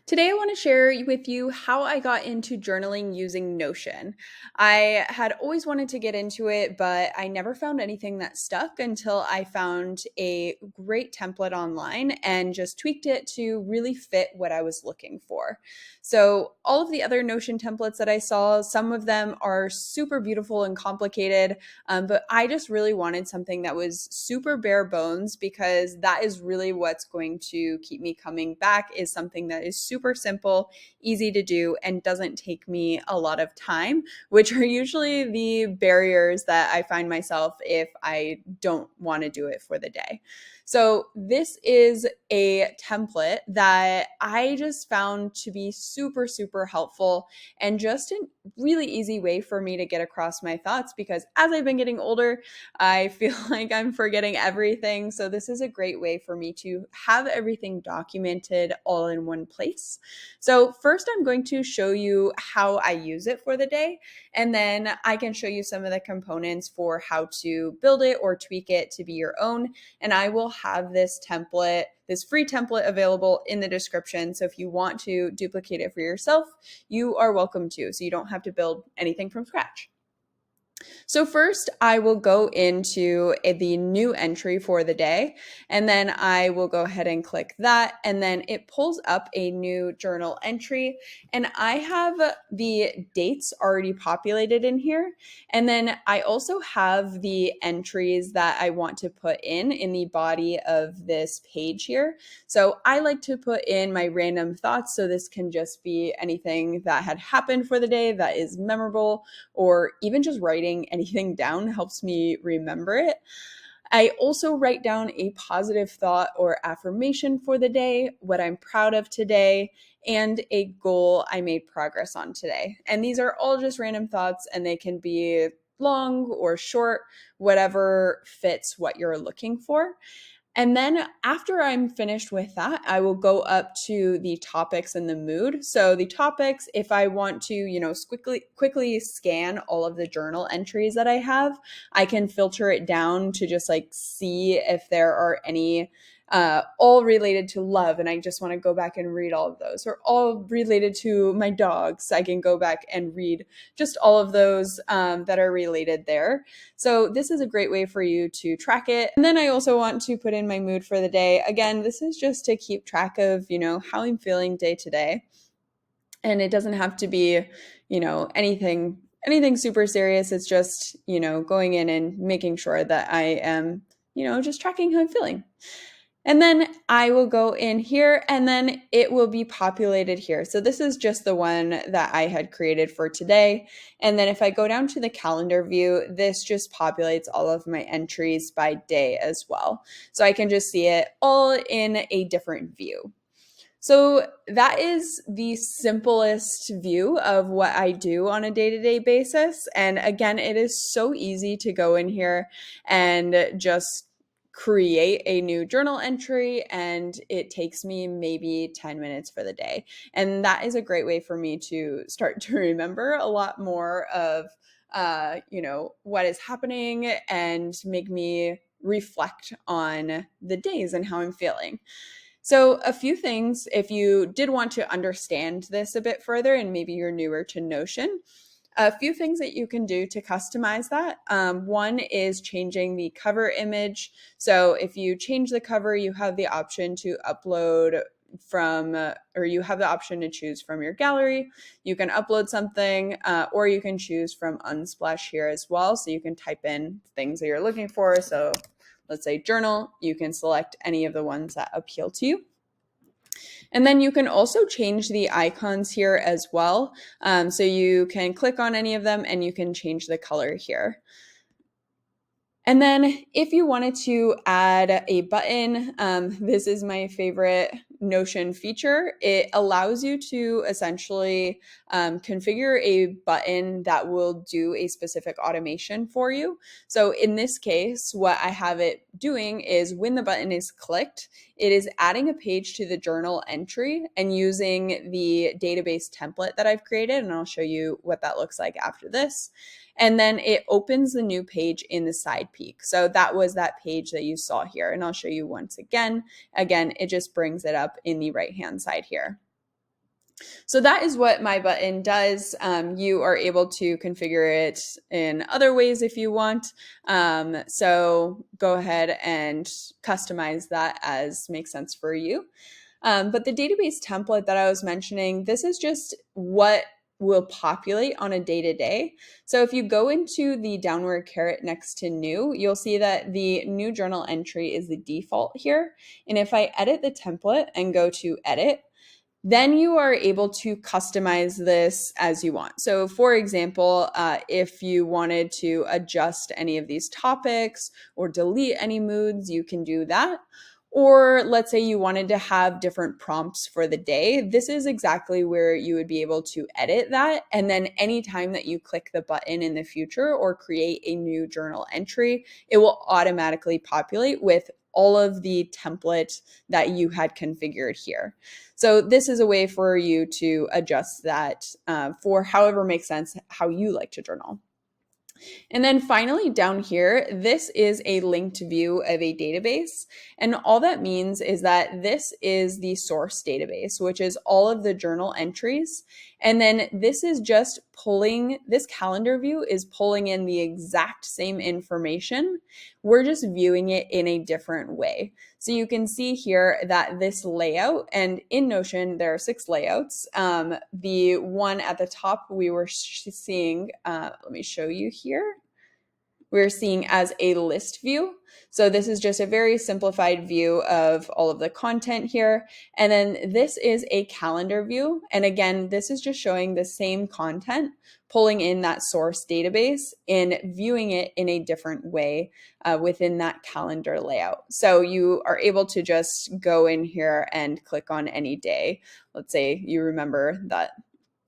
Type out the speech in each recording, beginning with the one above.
Today, I want to share with you how I got into journaling using Notion. I had always wanted to get into it, but I never found anything that stuck until I found a great template online and just tweaked it to really fit what I was looking for. So, all of the other Notion templates that I saw, some of them are super beautiful and complicated, but I just really wanted something that was super bare bones because that is really what's going to keep me coming back, is something that is super simple, easy to do, and doesn't take me a lot of time, which are usually the barriers that I find myself if I don't want to do it for the day. So, this is a template that I just found to be super, super helpful and just a really easy way for me to get across my thoughts because as I've been getting older, I feel like I'm forgetting everything. So, this is a great way for me to have everything documented all in one place. So, first, I'm going to show you how I use it for the day, and then I can show you some of the components for how to build it or tweak it to be your own. And I will have this template, this free template available in the description. So, if you want to duplicate it for yourself, you are welcome to. So, you don't have to build anything from scratch. So first, I will go into the new entry for the day, and then I will go ahead and click that, and then it pulls up a new journal entry, and I have the dates already populated in here, and then I also have the entries that I want to put in the body of this page here. So I like to put in my random thoughts, so this can just be anything that had happened for the day that is memorable, or even just writing anything down helps me remember it. I also write down a positive thought or affirmation for the day, what I'm proud of today, and a goal I made progress on today. And these are all just random thoughts, and they can be long or short, whatever fits what you're looking for. And then after I'm finished with that, I will go up to the topics and the mood. So the topics, if I want to, quickly scan all of the journal entries that I have, I can filter it down to just like see if there are any all related to love, and I just want to go back and read all of those, or all related to my dogs. I can go back and read just all of those that are related there. So this is a great way for you to track it. And then I also want to put in my mood for the day. Again, this is just to keep track of, how I'm feeling day to day. And it doesn't have to be, anything super serious. It's just, going in and making sure that I am, just tracking how I'm feeling. And then I will go in here and then it will be populated here. So this is just the one that I had created for today. And then if I go down to the calendar view, this just populates all of my entries by day as well. So I can just see it all in a different view. So that is the simplest view of what I do on a day-to-day basis. And again, it is so easy to go in here and just create a new journal entry, and it takes me maybe 10 minutes for the day. And that is a great way for me to start to remember a lot more of what is happening and make me reflect on the days and how I'm feeling. So, a few things, if you did want to understand this a bit further and maybe you're newer to Notion, a few things that you can do to customize that. One is changing the cover image. So, if you change the cover, you have the option to upload from, or you have the option to choose from your gallery. You can upload something, or you can choose from Unsplash here as well. So, you can type in things that you're looking for. So, let's say journal, you can select any of the ones that appeal to you. And then you can also change the icons here as well. So you can click on any of them and you can change the color here. And then if you wanted to add a button, this is my favorite Notion feature. It allows you to essentially configure a button that will do a specific automation for you. So in this case, what I have it doing is when the button is clicked, it is adding a page to the journal entry and using the database template that I've created. And I'll show you what that looks like after this. And then it opens the new page in the side peek. So that was that page that you saw here. And I'll show you once again. Again, it just brings it up in the right-hand side here. So that is what my button does. You are able to configure it in other ways if you want. So go ahead and customize that as makes sense for you. But the database template that I was mentioning, this is just what will populate on a day to day. So if you go into the downward caret next to new, you'll see that the new journal entry is the default here. And if I edit the template and go to edit, then you are able to customize this as you want. So, for example, if you wanted to adjust any of these topics or delete any moods, you can do that. Or let's say you wanted to have different prompts for the day. This is exactly where you would be able to edit that. And then anytime that you click the button in the future or create a new journal entry, it will automatically populate with all of the template that you had configured here. So this is a way for you to adjust that for however makes sense, how you like to journal. And then finally down here, this is a linked view of a database. And all that means is that this is the source database, which is all of the journal entries. And then this is just pulling, this calendar view is pulling in the exact same information. We're just viewing it in a different way. So you can see here that this layout, and in Notion, there are 6 layouts. The one at the top we were seeing, let me show you here. We're seeing as a list view. So this is just a very simplified view of all of the content here. And then this is a calendar view. And again, this is just showing the same content, pulling in that source database and viewing it in a different way within that calendar layout. So you are able to just go in here and click on any day. Let's say you remember that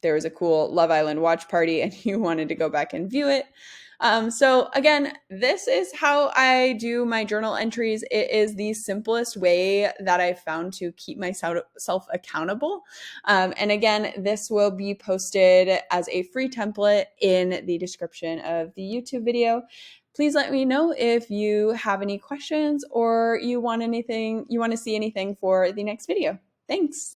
there was a cool Love Island watch party and you wanted to go back and view it. So again, this is how I do my journal entries. It is the simplest way that I've found to keep myself accountable. And again, this will be posted as a free template in the description of the YouTube video. Please let me know if you have any questions or you want anything, you want to see anything for the next video. Thanks.